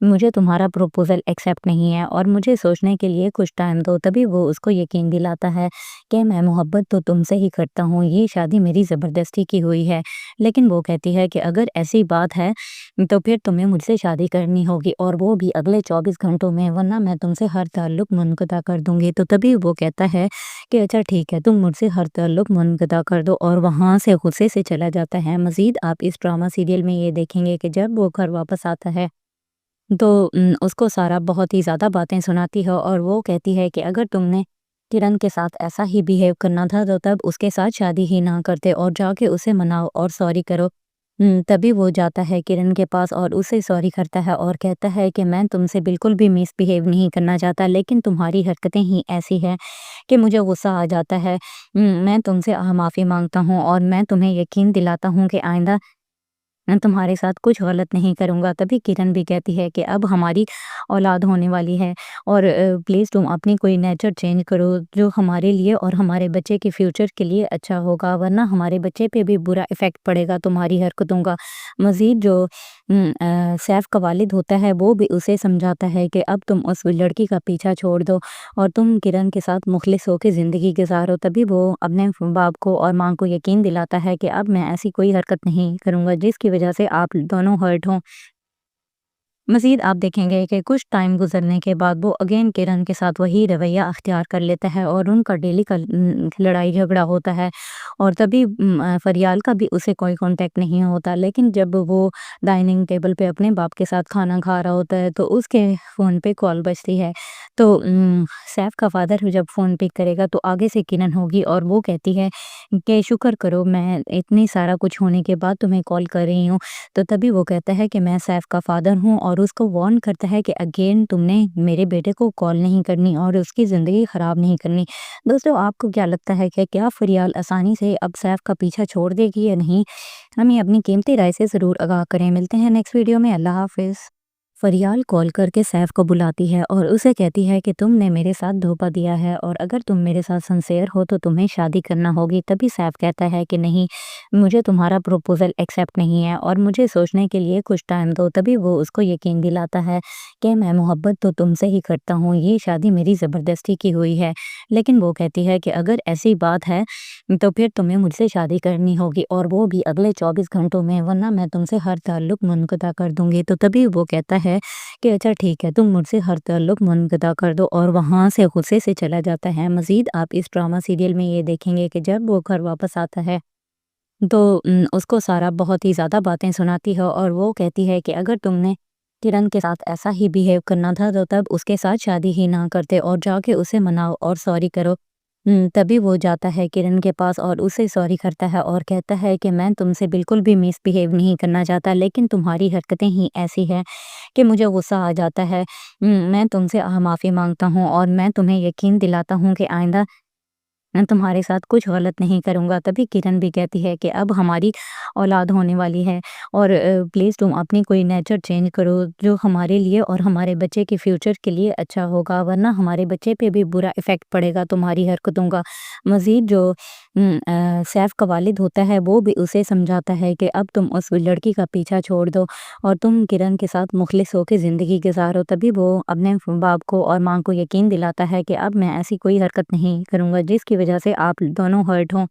मुझे तुम्हारा proposal accept नहीं है और मुझे सोचने के लिए कुछ टाइम दो। तभी वो उसको यकीन दिलाता है कि मैं मोहब्बत तो तुमसे ही करता हूँ, ये शादी मेरी ज़बरदस्ती की हुई है। लेकिन वो कहती है कि अगर ऐसी बात है तो फिर तुम्हें मुझसे शादी करनी होगी और वो भी अगले 24 घंटों में, वरना मैं तुमसे हर ताल्लुक मुनक़ता कर दूँगी। तो तभी वो कहता है कि अच्छा ठीक है, तुम मुझसे हर ताल्लुक मुनक़ता कर दो, और वहाँ से गुस्से से चला जाता है। मज़ीद आप इस ड्रामा सीरियल में ये देखेंगे कि जब वो घर वापस आता है तो उसको सारा बहुत ही ज़्यादा बातें सुनाती है और वो कहती है कि अगर तुमने किरण के साथ ऐसा ही बिहेव करना था तो तब उसके साथ शादी ही ना करते और जाके उसे मनाओ और सॉरी करो। तभी वो जाता है किरण के पास और उसे सॉरी करता है और कहता है कि मैं तुमसे बिल्कुल भी मिसबिहेव नहीं करना चाहता, लेकिन तुम्हारी हरकतें ही ऐसी हैं कि मुझे गुस्सा आ जाता है। मैं तुमसे माफ़ी माँगता हूँ और मैं तुम्हें यकीन दिलाता हूँ कि आइंदा मैं तुम्हारे साथ कुछ गलत नहीं करूँगा। तभी किरण भी कहती है कि अब हमारी औलाद होने वाली है और प्लीज़ तुम अपनी कोई नेचर चेंज करो जो हमारे लिए और हमारे बच्चे के फ्यूचर के लिए अच्छा होगा, वरना हमारे बच्चे पे भी बुरा इफ़ेक्ट पड़ेगा तुम्हारी हरकतों का। मज़ीद जो सैफ का वालिद होता है वो भी उसे समझाता है कि अब तुम उस लड़की का पीछा छोड़ दो और तुम किरण के साथ मुखलिस होकर ज़िंदगी गुजारो। तभी वो अपने बाप को और माँ को यकीन दिलाता है कि अब मैं ऐसी कोई हरकत नहीं करूँगा जिसकी वजह से आप दोनों हर्ट हों। मज़ीद आप देखेंगे कि कुछ टाइम गुज़रने के बाद वो अगेन किरण के साथ वही रवैया अख्तियार कर लेता है और उनका डेली का लड़ाई झगड़ा होता है। और तभी फरियाल का भी उसे कोई कांटेक्ट नहीं होता, लेकिन जब वो डाइनिंग टेबल पे अपने बाप के साथ खाना खा रहा होता है तो उसके फ़ोन पे कॉल बजती है। तो सैफ का फादर जब फ़ोन पिक करेगा तो आगे से किरण होगी और वो कहती है कि शुक्र करो मैं इतनी सारा कुछ होने के बाद तुम्हें कॉल कर रही हूँ। तो तभी वो कहता है कि मैं सैफ का फादर हूँ और उसको वार्न करता है कि अगेन तुमने मेरे बेटे को कॉल नहीं करनी और उसकी ज़िंदगी ख़राब नहीं करनी। दोस्तों आपको क्या लगता है कि क्या फरियाल आसानी से अब सैफ का पीछा छोड़ देगी या नहीं? हमें अपनी कीमती राय से ज़रूर आगाह करें। मिलते हैं नेक्स्ट वीडियो में। अल्लाह हाफ़िज़। फरियाल कॉल करके सैफ को बुलाती है और उसे कहती है कि तुमने मेरे साथ धोखा दिया है और अगर तुम मेरे साथ सिंसियर हो तो तुम्हें शादी करना होगी। तभी सैफ कहता है कि नहीं, मुझे तुम्हारा प्रपोज़ल एक्सेप्ट नहीं है और मुझे सोचने के लिए कुछ टाइम दो। तभी वो उसको यकीन दिलाता है कि मैं मोहब्बत तो तुमसे ही करता हूँ, ये शादी मेरी ज़बरदस्ती की हुई है। लेकिन वो कहती है कि अगर ऐसी बात है तो फिर तुम्हें मुझसे शादी करनी होगी और वो भी अगले 24 घंटों में, वरना मैं तुमसे हर ताल्लुक मुनक़ता कर दूँगी। तो तभी वो कहता है कि अच्छा ठीक है, तुम मुझसे हर ताल्लुक मुनक़ता कर दो, और वहाँ से गुस्से से चला जाता है। मज़ीद आप इस ड्रामा सीरियल में ये देखेंगे कि जब वो घर वापस आता है तो उसको सारा बहुत ही ज़्यादा बातें सुनाती है और वो कहती है कि अगर तुमने किरण के साथ ऐसा ही बिहेव करना था तो तब उसके साथ शादी ही ना करते और जाके उसे मनाओ और सॉरी करो। तभी वो जाता है किरण के पास और उसे सॉरी करता है और कहता है कि मैं तुमसे बिल्कुल भी मिसबिहेव नहीं करना चाहता, लेकिन तुम्हारी हरकतें ही ऐसी हैं कि मुझे गुस्सा आ जाता है। मैं तुमसे माफ़ी माँगता हूँ और मैं तुम्हें यकीन दिलाता हूँ कि आइंदा मैं तुम्हारे साथ कुछ गलत नहीं करूँगा। तभी किरण भी कहती है कि अब हमारी औलाद होने वाली है और प्लीज़ तुम अपनी कोई नेचर चेंज करो जो हमारे लिए और हमारे बच्चे के फ्यूचर के लिए अच्छा होगा, वरना हमारे बच्चे पे भी बुरा इफ़ेक्ट पड़ेगा तुम्हारी हरकतों का। मज़ीद जो सैफ का वालिद होता है वो भी उसे समझाता है कि अब तुम उस लड़की का पीछा छोड़ दो और तुम किरण के साथ मुखलिस होकर ज़िंदगी गुजारो। तभी वो अपने बाप को और माँ को यकीन दिलाता है कि अब मैं ऐसी कोई हरकत नहीं करूँगा जिसकी वजह से आप दोनों हर्ट हों।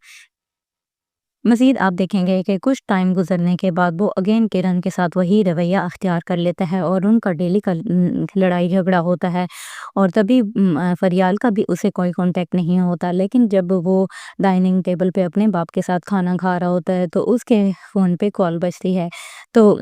मज़ीद आप देखेंगे कि कुछ टाइम गुज़रने के बाद वो अगेन किरण के साथ वही रवैया अख्तियार कर लेता है और उनका डेली का लड़ाई झगड़ा होता है। और तभी फरियाल का भी उसे कोई कांटेक्ट नहीं होता, लेकिन जब वो डाइनिंग टेबल पे अपने बाप के साथ खाना खा रहा होता है तो उसके फ़ोन पे कॉल बजती है। तो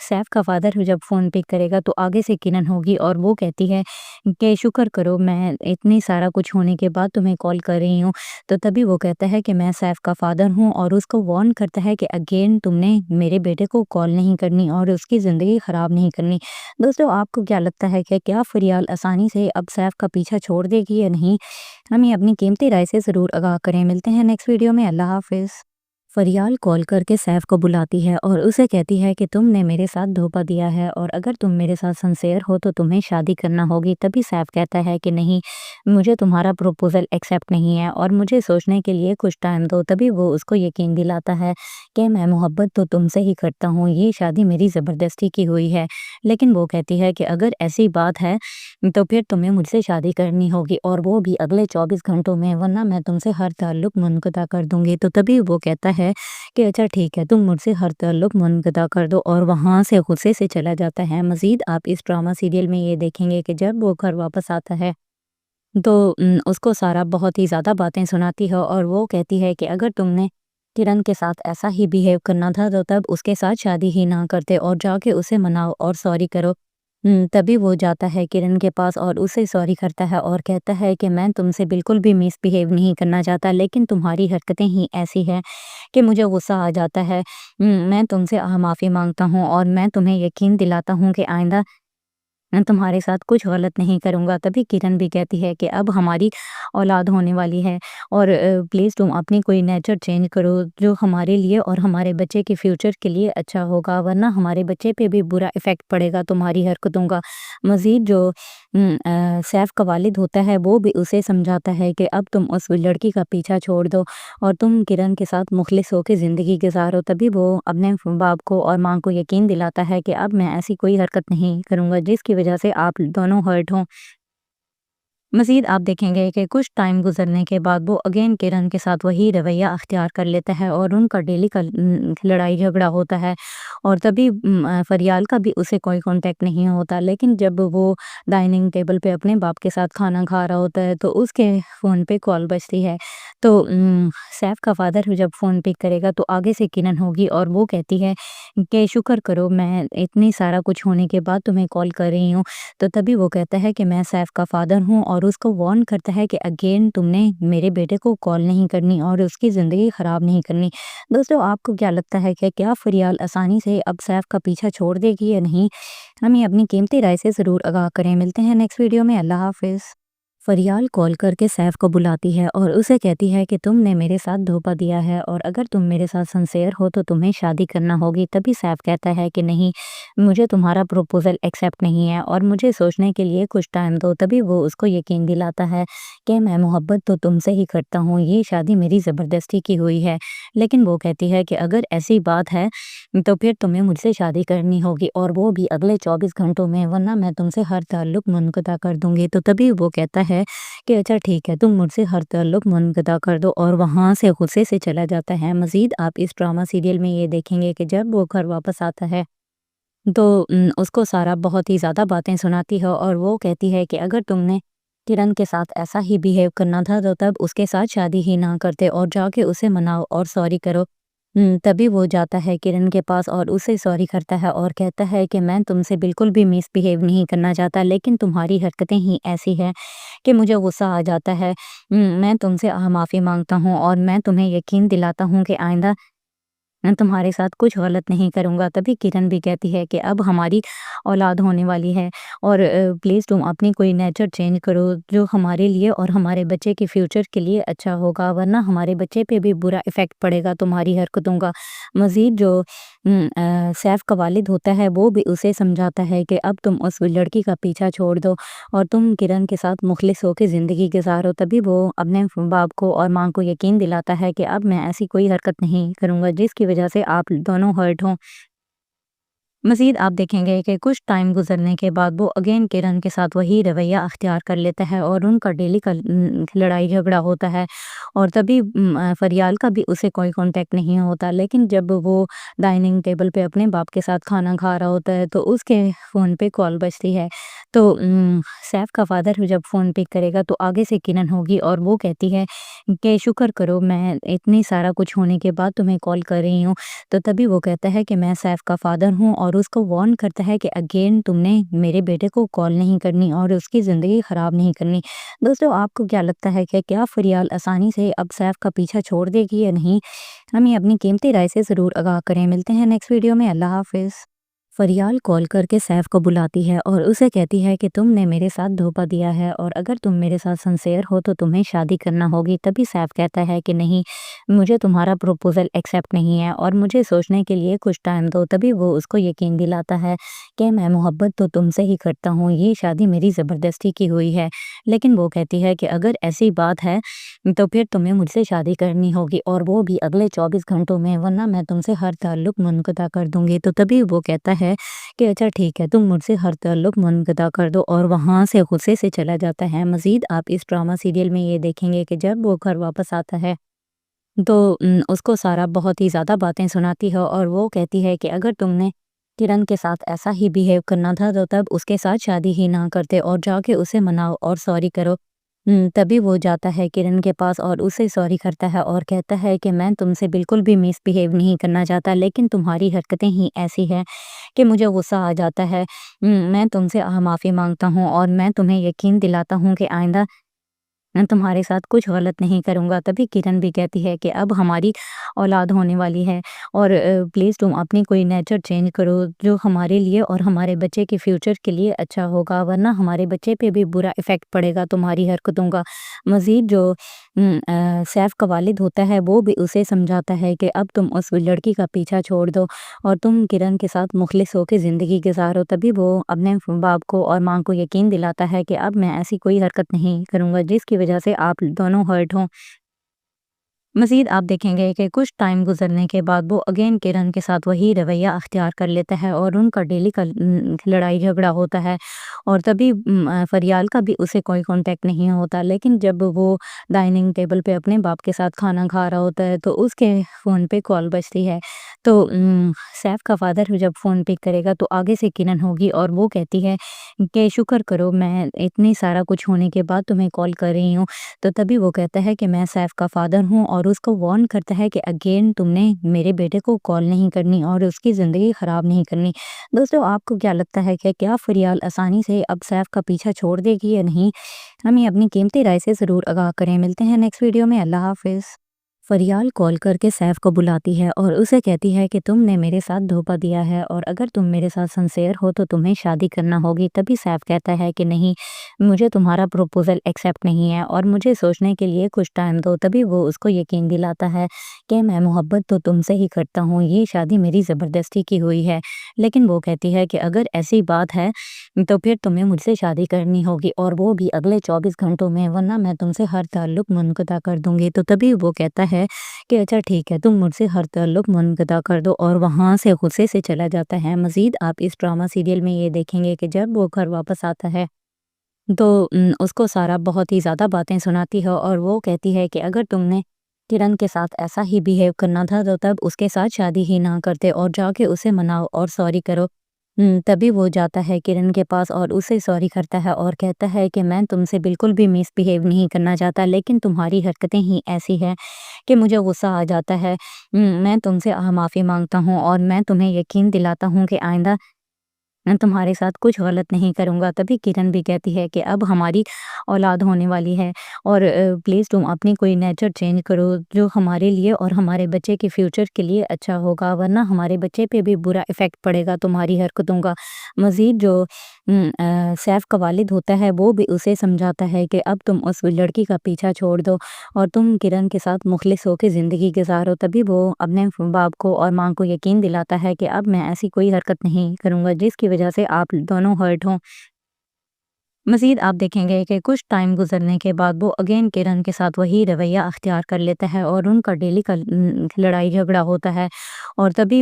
सैफ का फादर जब फ़ोन पिक करेगा तो आगे से किरण होगी और वो कहती है कि शुक्र करो मैं इतनी सारा कुछ होने के बाद तुम्हें कॉल कर रही हूँ। तो तभी वो कहता है कि मैं सैफ का फादर हूँ और उसको वार्न करता है कि अगेन तुमने मेरे बेटे को कॉल नहीं करनी और उसकी ज़िंदगी ख़राब नहीं करनी। दोस्तों आपको क्या लगता है कि क्या फरियाल आसानी से अब सैफ का पीछा छोड़ देगी या नहीं? हमें अपनी कीमती राय से ज़रूर आगाह करें। मिलते हैं नेक्स्ट वीडियो में। अल्लाह हाफ़िज़। فریال کال کرके सैफ को बुलाती है और उसे कहती है कि तुमने मेरे साथ धोखा दिया है और अगर तुम मेरे साथ सिंसियर हो तो तुम्हें शादी करना होगी। तभी सैफ कहता है कि नहीं, मुझे तुम्हारा प्रपोजल एक्सेप्ट नहीं है और मुझे सोचने के लिए कुछ टाइम दो। तभी वो उसको यकीन दिलाता है कि मैं मोहब्बत तो तुमसे ही करता हूँ, ये शादी मेरी ज़बरदस्ती की हुई है। लेकिन वो कहती है कि अगर ऐसी बात है तो फिर तुम्हें मुझसे शादी करनी होगी और वो भी अगले 24 घंटों में, वरना मैं तुमसे हर ताल्लुक मुनक़ता कर दूंगी। तो तभी वो कहता है कि अच्छा ठीक है, तुम मुझसे हर ताल्लुक मुनक़ता कर दो और वहाँ से गुस्से से चला जाता है। मज़ीद आप इस ड्रामा सीरियल में ये देखेंगे कि जब वो घर वापस आता है तो उसको सारा बहुत ही ज़्यादा बातें सुनाती है और वो कहती है कि अगर तुमने किरण के साथ ऐसा ही बिहेव करना था तो तब उसके साथ शादी ही ना करते और जाके उसे मनाओ और सॉरी करो। तभी वो जाता है किरण के पास और उसे सॉरी करता है और कहता है कि मैं तुमसे बिल्कुल भी मिसबिहेव नहीं करना चाहता, लेकिन तुम्हारी हरकतें ही ऐसी हैं कि मुझे गुस्सा आ जाता है। मैं तुमसे माफ़ी मांगता हूँ और मैं तुम्हें यकीन दिलाता हूँ कि आइंदा मैं तुम्हारे साथ कुछ गलत नहीं करूँगा। तभी किरण भी कहती है कि अब हमारी औलाद होने वाली है और प्लीज़ तुम अपनी कोई नेचर चेंज करो जो हमारे लिए और हमारे बच्चे के फ्यूचर के लिए अच्छा होगा, वरना हमारे बच्चे पे भी बुरा इफ़ेक्ट पड़ेगा तुम्हारी हरकतों का। मज़ीद जो सैफ का वालिद होता है वो भी उसे समझाता है कि अब तुम उस लड़की का पीछा छोड़ दो और तुम किरण के साथ मुखलिस होकर ज़िंदगी गुजारो। तभी वो अपने बाप को और माँ को यकीन दिलाता है कि अब मैं ऐसी कोई हरकत नहीं करूँगा जिसकी वजह से आप दोनों हर्ट हों। मज़ीद आप देखेंगे कि कुछ टाइम गुज़रने के बाद वो अगेन किरण के साथ वही रवैया अख्तियार कर लेता है और उनका डेली का लड़ाई झगड़ा होता है और तभी फरियाल का भी उसे कोई कांटेक्ट नहीं होता। लेकिन जब वो डाइनिंग टेबल पे अपने बाप के साथ खाना खा रहा होता है तो उसके फ़ोन पे कॉल बजती है। तो सैफ का फादर जब फ़ोन पिक करेगा तो आगे से किरण होगी और वो कहती है कि शुक्र करो मैं इतनी सारा कुछ होने के बाद तुम्हें कॉल कर रही हूँ। तो तभी वो कहता है कि मैं सैफ का फादर हूँ और उसको वार्न करता है कि अगेन तुमने मेरे बेटे को कॉल नहीं करनी और उसकी ज़िंदगी ख़राब नहीं करनी। दोस्तों आपको क्या लगता है कि क्या फरियाल आसानी से अब सैफ का पीछा छोड़ देगी या नहीं? हमें अपनी कीमती राय से ज़रूर आगाह करें। मिलते हैं नेक्स्ट वीडियो में। अल्लाह हाफ़िज़। फरियाल कॉल करके सैफ को बुलाती है और उसे कहती है कि तुमने मेरे साथ धोखा दिया है और अगर तुम मेरे साथ सिंसियर हो तो तुम्हें शादी करना होगी। तभी सैफ कहता है कि नहीं, मुझे तुम्हारा प्रपोजल एक्सेप्ट नहीं है और मुझे सोचने के लिए कुछ टाइम दो। तभी वो उसको यकीन दिलाता है कि मैं मोहब्बत तो तुमसे ही करता हूँ, ये शादी मेरी ज़बरदस्ती की हुई है। लेकिन वो कहती है कि अगर ऐसी बात है तो फिर तुम्हें मुझसे शादी करनी होगी और वो भी अगले 24 घंटों में, वरना मैं तुमसे हर ताल्लुक मुनक़ता कर दूंगी। तो तभी वो कहता है कि अच्छा ठीक है, तुम मुझसे हर ताल्लुक मुनक़ता कर दो और वहाँ से गुस्से से चला जाता है। मज़ीद आप इस ड्रामा सीरियल में ये देखेंगे कि जब वो घर वापस आता है तो उसको सारा बहुत ही ज़्यादा बातें सुनाती है और वो कहती है कि अगर तुमने किरण के साथ ऐसा ही बिहेव करना था तो तब उसके साथ शादी ही ना करते और जाके उसे मनाओ और सॉरी करो। तभी वो जाता है किरण के पास और उसे सॉरी करता है और कहता है कि मैं तुमसे बिल्कुल भी मिसबिहेव नहीं करना चाहता, लेकिन तुम्हारी हरकतें ही ऐसी हैं कि मुझे गुस्सा आ जाता है। मैं तुमसे माफ़ी मांगता हूँ और मैं तुम्हें यकीन दिलाता हूँ कि आइंदा मैं तुम्हारे साथ कुछ गलत नहीं करूँगा। तभी किरण भी कहती है कि अब हमारी औलाद होने वाली है और प्लीज़ तुम अपनी कोई नेचर चेंज करो जो हमारे लिए और हमारे बच्चे के फ्यूचर के लिए अच्छा होगा, वरना हमारे बच्चे पे भी बुरा इफ़ेक्ट पड़ेगा तुम्हारी हरकतों का। मज़ीद जो सैफ का वालिद होता है वो भी उसे समझाता है कि अब तुम उस लड़की का पीछा छोड़ दो और तुम किरण के साथ मुखलिस होकर ज़िंदगी गुजारो। तभी वो अपने बाप को और माँ को यकीन दिलाता है कि अब मैं ऐसी कोई हरकत नहीं करूँगा जिसकी वजह से आप दोनों हर्ट हों। मज़ीद आप देखेंगे कि कुछ टाइम गुज़रने के बाद वो अगेन किरण के साथ वही रवैया अख्तियार कर लेता है और उनका डेली का लड़ाई झगड़ा होता है और तभी फरियाल का भी उसे कोई कांटेक्ट नहीं होता। लेकिन जब वो डाइनिंग टेबल पे अपने बाप के साथ खाना खा रहा होता है तो उसके फ़ोन पे कॉल बजती है। तो सैफ का फादर जब फ़ोन पिक करेगा तो आगे से किरण होगी और वो कहती है कि शुक्र करो मैं इतनी सारा कुछ होने के बाद तुम्हें कॉल कर रही हूँ। तो तभी वो कहता है कि मैं सैफ का फादर हूँ और उसको वार्न करता है कि अगेन तुमने मेरे बेटे को कॉल नहीं करनी और उसकी ज़िंदगी ख़राब नहीं करनी। दोस्तों आपको क्या लगता है कि क्या फरियाल आसानी से अब सैफ का पीछा छोड़ देगी या नहीं? हमें अपनी कीमती राय से ज़रूर आगाह करें। मिलते हैं नेक्स्ट वीडियो में। अल्लाह हाफ़िज़। فریال کال کرके سیف کو بلاتی ہے اور اسے کہتی ہے کہ تم نے میرے ساتھ دھوکا دیا ہے اور اگر تم میرے ساتھ سنسیئر ہو تو تمہیں شادی کرنا ہوگی۔ تبھی سیف کہتا ہے کہ نہیں، مجھے تمہارا پروپوزل ایکسیپٹ نہیں ہے اور مجھے سوچنے کے لیے کچھ ٹائم دو۔ تبھی وہ اس کو یقین دلاتا ہے کہ میں محبت تو تم سے ہی کرتا ہوں، یہ شادی میری زبردستی کی ہوئی ہے۔ لیکن وہ کہتی ہے کہ اگر ایسی بات ہے تو پھر تمہیں مجھ سے شادی کرنی ہوگی اور وہ بھی اگلے 24 گھنٹوں میں، ورنہ میں تم سے ہر تعلق منقطع کر دوں گی۔ تو تبھی وہ کہتا ہے کہ اچھا ٹھیک ہے، تم مجھ سے ہر تعلق منقطع کر دو، اور وہاں سے غصے سے چلا جاتا ہے۔ مزید آپ اس ڈرامہ سیریل میں یہ دیکھیں گے کہ جب وہ گھر واپس آتا ہے تو اس کو سارا بہت ہی زیادہ باتیں سناتی ہے اور وہ کہتی ہے کہ اگر تم نے کرن کے ساتھ ایسا ہی بیہیو کرنا تھا تو تب اس کے ساتھ شادی ہی نہ کرتے اور جا کے اسے مناؤ اور سوری کرو۔ تبھی وہ جاتا ہے کرن کے پاس اور اسے سوری کرتا ہے اور کہتا ہے کہ میں تم سے بالکل بھی مس بیہیو نہیں کرنا چاہتا، لیکن تمہاری حرکتیں ہی ایسی ہیں کہ مجھے غصہ آ جاتا ہے۔ میں تم سے معافی مانگتا ہوں اور میں تمہیں یقین دلاتا ہوں کہ آئندہ میں تمہارے ساتھ کچھ غلط نہیں کروں گا۔ تبھی کرن بھی کہتی ہے کہ اب ہماری اولاد ہونے والی ہے اور پلیز تم اپنی کوئی نیچر چینج کرو جو ہمارے لیے اور ہمارے بچے کے فیوچر کے لیے اچھا ہوگا، ورنہ ہمارے بچے پہ بھی برا ایفیکٹ پڑے گا تمہاری حرکتوں کا۔ مزید جو سیف کا والد ہوتا ہے وہ بھی اسے سمجھاتا ہے کہ اب تم اس لڑکی کا پیچھا چھوڑ دو اور تم کرن کے ساتھ مخلص ہو کے زندگی گزارو۔ تبھی وہ اپنے باپ کو اور ماں کو یقین دلاتا ہے کہ اب میں ایسی کوئی حرکت نہیں کروں گا جس کی وجہ سے آپ دونوں ہرٹ ہوں۔ مزید آپ دیکھیں گے کہ کچھ ٹائم گزرنے کے بعد وہ اگین کرن کے ساتھ وہی رویہ اختیار کر لیتا ہے اور ان کا ڈیلی کا لڑائی جھگڑا ہوتا ہے، اور تبھی فریال کا بھی اسے کوئی کانٹیکٹ نہیں ہوتا۔ لیکن جب وہ ڈائننگ ٹیبل پہ اپنے باپ کے ساتھ کھانا کھا رہا ہوتا ہے تو اس کے فون پہ کال بجتی ہے، تو سیف کا فادر جب فون پک کرے گا تو آگے سے کرن ہوگی اور وہ کہتی ہے کہ شکر کرو میں اتنی سارا کچھ ہونے کے بعد تمہیں کال کر رہی ہوں۔ تو تبھی وہ کہتا ہے کہ میں سیف کا فادر ہوں اور اس کو وارن کرتا ہے کہ اگین تم نے میرے بیٹے کو کال نہیں کرنی اور اس کی زندگی خراب نہیں کرنی۔ دوستو، آپ کو کیا لگتا ہے کہ کیا فریال آسانی سے اب سیف کا پیچھا چھوڑ دے گی یا نہیں؟ ہمیں اپنی قیمتی رائے سے ضرور آگاہ کریں۔ ملتے ہیں نیکسٹ ویڈیو میں۔ اللہ حافظ۔ فریال کال کرके سیف کو بلاتی ہے اور اسے کہتی ہے کہ تم نے میرے ساتھ دھوکا دیا ہے اور اگر تم میرے ساتھ سنسیئر ہو تو تمہیں شادی کرنا ہوگی۔ تبھی سیف کہتا ہے کہ نہیں، مجھے تمہارا پروپوزل ایکسیپٹ نہیں ہے اور مجھے سوچنے کے لیے کچھ ٹائم دو۔ تبھی وہ اس کو یقین دلاتا ہے کہ میں محبت تو تم سے ہی کرتا ہوں، یہ شادی میری زبردستی کی ہوئی ہے۔ لیکن وہ کہتی ہے کہ اگر ایسی بات ہے تو پھر تمہیں مجھ سے شادی کرنی ہوگی اور وہ بھی اگلے 24 گھنٹوں میں، ورنہ میں تم سے ہر تعلق منقطع کر دوں گی۔ تو تبھی وہ کہتا ہے کہ اچھا ٹھیک ہے، تم مجھ سے ہر تعلق منقطع کر دو، اور وہاں سے غصے سے چلا جاتا ہے۔ مزید آپ اس ڈرامہ سیریل میں یہ دیکھیں گے کہ جب وہ گھر واپس آتا ہے تو اس کو سارا بہت ہی زیادہ باتیں سناتی ہے اور وہ کہتی ہے کہ اگر تم نے کرن کے ساتھ ایسا ہی بیہیو کرنا تھا تو تب اس کے ساتھ شادی ہی نہ کرتے اور جا کے اسے مناؤ اور سوری کرو۔ تبھی وہ جاتا ہے کرن کے پاس اور اسے سوری کرتا ہے اور کہتا ہے کہ میں تم سے بالکل بھی مس بیہیو نہیں کرنا چاہتا، لیکن تمہاری حرکتیں ہی ایسی ہیں کہ مجھے غصہ آ جاتا ہے۔ میں تم سے معافی مانگتا ہوں اور میں تمہیں یقین دلاتا ہوں کہ آئندہ میں تمہارے ساتھ کچھ غلط نہیں کروں گا۔ تبھی کرن بھی کہتی ہے کہ اب ہماری اولاد ہونے والی ہے اور پلیز تم اپنی کوئی نیچر چینج کرو جو ہمارے لیے اور ہمارے بچے کے فیوچر کے لیے اچھا ہوگا، ورنہ ہمارے بچے پہ بھی برا ایفیکٹ پڑے گا تمہاری حرکتوں کا۔ مزید جو سیف کا والد ہوتا ہے وہ بھی اسے سمجھاتا ہے کہ اب تم اس لڑکی کا پیچھا چھوڑ دو اور تم کرن کے ساتھ مخلص ہو کے زندگی گزارو۔ تبھی وہ اپنے باپ کو اور ماں کو یقین دلاتا ہے کہ اب میں ایسی کوئی حرکت نہیں کروں گا جس کی وجہ سے آپ دونوں ہرٹ ہوں۔ مزید آپ دیکھیں گے کہ کچھ ٹائم گزرنے کے بعد وہ اگین کرن کے ساتھ وہی رویہ اختیار کر لیتا ہے اور ان کا ڈیلی کا لڑائی جھگڑا ہوتا ہے، اور تبھی